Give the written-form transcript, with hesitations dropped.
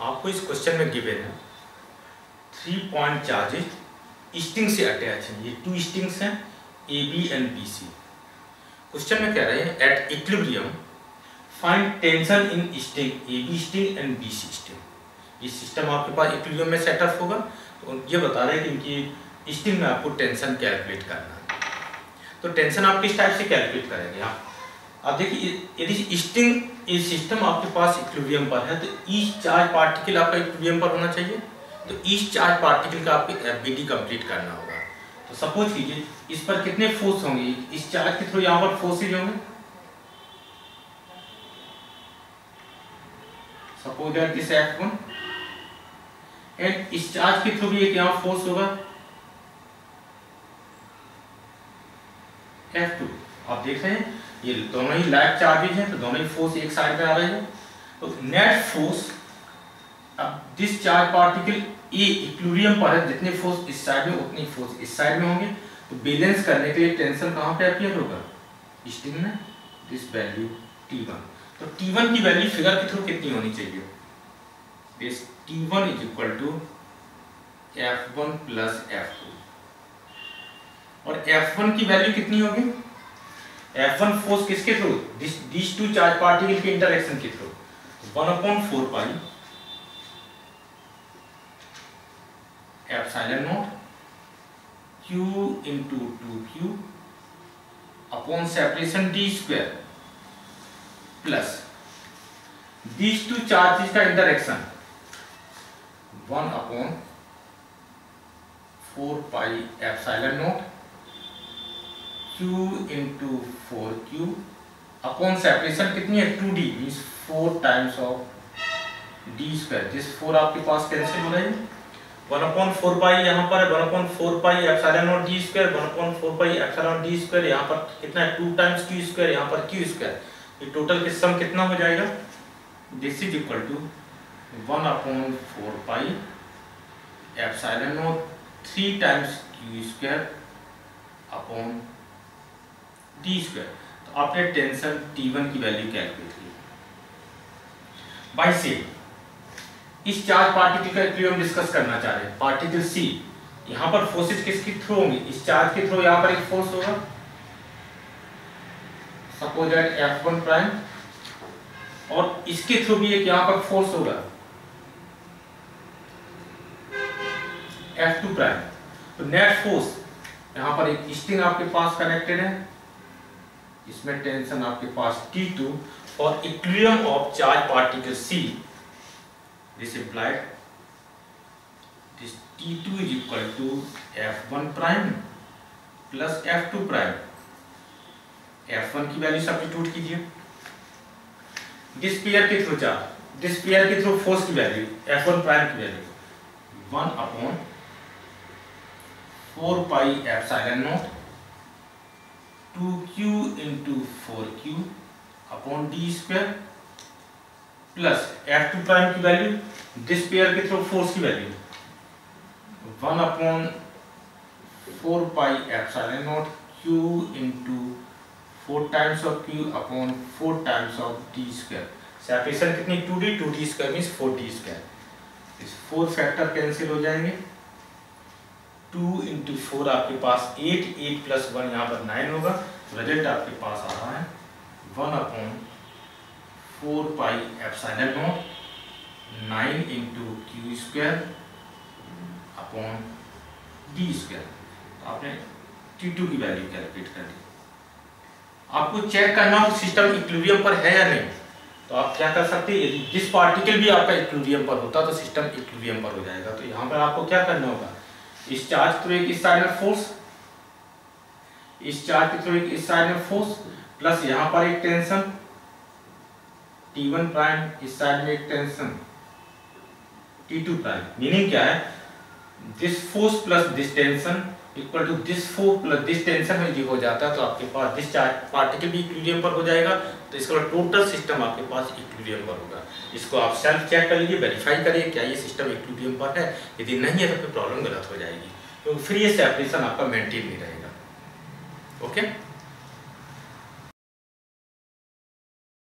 आपको इस क्वेश्चन में गिवन है 3 पॉइंट चार्जेस स्ट्रिंग से अटैच हैं। ये 2 स्ट्रिंग्स हैं A B and B C. Question में कह रहे हैं at equilibrium find tension in string A B string and B C string. ये सिस्टम आपके पास इक्विलिब्रियम में सेटअप होगा, तो ये बता रहे हैं कि इनकी स्ट्रिंग में आपको टेंशन कैलकुलेट करना है। तो टेंशन आप किस टाइप से कैलकुलेट करेंगे आप देखिए, यदि स्ट्रिंग ये सिस्टम आपके पास इक्विलिब्रियम पर है तो ईच चार्ज पार्टिकल आपका इक्विलिब्रियम पर होना चाहिए। तो ईच चार्ज पार्टिकल का आपको एफबीडी कंप्लीट करना होगा। तो सपोज कीजिए इस पर कितने फोर्स होंगे, इस चार्ज के थ्रू यहाँ पर फोर्सेज होंगे। Suppose that this F1 and इस चार्ज के थ्रू भी एक यहाँ फोर्स होगा F2। आप देख रहे हैं ये दोनों ही लाइक चार्जेज हैं, तो दोनों ही फोर्स एक साइड पे आ रहे हैं। तो नेट फोर्स, अब this charge particle A equilibrium पर है, जितने फोर्स इस साइड में उतनी फोर्स इस साइड में होंगे। तो बैलेंस करने के लिए टेंशन कहाँ पे अपीयर होगा, स्ट्रिंग में, दिस वैल्यू T1। तो T1 की वैल्यू फिगर के थ्रू कितनी होनी चाहिए, this T1 is equal to F1 plus F2। और F1 की वैल्यू कितनी होगी, F1 फोर्स किसके थ्रू, दिस 2 चार्ज पार्टिकल के इंटरेक्शन के थ्रू, 1/4 pi epsilon naught Q into 2Q upon separation D square plus these 2 charges का interaction 1/4 pi epsilon naught Q into 4Q upon separation कितनी है 2D, means 4 times of D square. This 4 आपके पास cancel हो रहा है, 1/4 पाई यहाँ पर 1/4 pi epsilon not D square, 1/4 pi epsilon D square, यहाँ पर कितना है 2 टाइम्स Q स्क्वायर, यहाँ पर Q स्क्वायर। ये टोटल के सम कितना हो जाएगा, this is equal to 1/4 pi epsilon naught 3 times Q square upon D square. तो आपने टेंशन T1 की वैल्यू कैलकुलेट की। बाय से इस चार्ज पार्टिकल का इक्विलिब्रियम डिस्कस करना चाह रहे हैं। पार्टिकल C, यहाँ पर फोर्सेज किसके थ्रू होंगे, इस चार्ज के थ्रू यहाँ पर एक फोर्स होगा, सपोज दैट F1 प्राइम, और इसके थ्रू भी एक यहाँ पर फोर्स होगा F2 प्राइम। तो नेट फोर्स, यहाँ पर एक स्ट्रिंग आपके पास कनेक्टेड है, इसमें टेंशन आपके पास T2 और equilibrium of charge particle C, this implied this T2 is equal to F1 prime plus F2 prime. F1 की वैल्यू सब्स्टिट्यूट कीजिए, दिस पेयर के थ्रू चार्ज, दिस पेयर के थ्रू फोर्स की value F1 prime की value 1/4 pi epsilon not 2Q into 4Q upon D square plus F2 prime की value, this pair के through force की value 1/4 pi epsilon naught Q into 4 times of Q upon 4 times of D square. Separation कितनी 2D square means 4D square. इस 4 factor cancel हो जाएंगे, 2 into 4 आपके पास 8 plus 1 यहाँ पर 9 होगा। रिजल्ट आपके पास आ रहा है 1/4 pi epsilon not 9 into Q square upon D square. आपने T2 की वैल्यू कैलकुलेट कर दी। आपको चेक करना हो सिस्टम इक्विलिब्रियम पर है या नहीं, तो आप क्या कर सकते हैं, यदि जिस पार्टिकल भी आपका इक्विलिब्रियम पर होता तो सिस्टम इक्विलिब्रियम पर हो जाएगा। तो यहाँ पर आपको क्या करना होगा, इस चार्ज थ्रू एक इस साइड में फोर्स, इस चार्ज के थ्रू एक इस साइड में फोर्स, प्लस यहाँ पर एक टेंशन T1 प्राइम, इस साइड में एक टेंशन T2 प्राइम। मीनिंग क्या है, this force plus this tension equal to this force plus this tension में हो जाता है, तो आपके पास दिस चार्ज पार्टिकल भी इक्विलिब्रियम पर हो जाएगा। तो इसका टोटल सिस्टम आपके पास इक्विलिब्रियम पर होगा। इसको आप सेल्फ चेक कर लीजिए, वेरीफाई करिए क्या ये सिस्टम इक्विलिब्रियम पर है। यदि नहीं है तो फिर प्रॉब्लम गलत हो जाएगी, क्योंकि फिर ये सेपरेशन आपका मेंटेन नहीं रहेगा। ओके।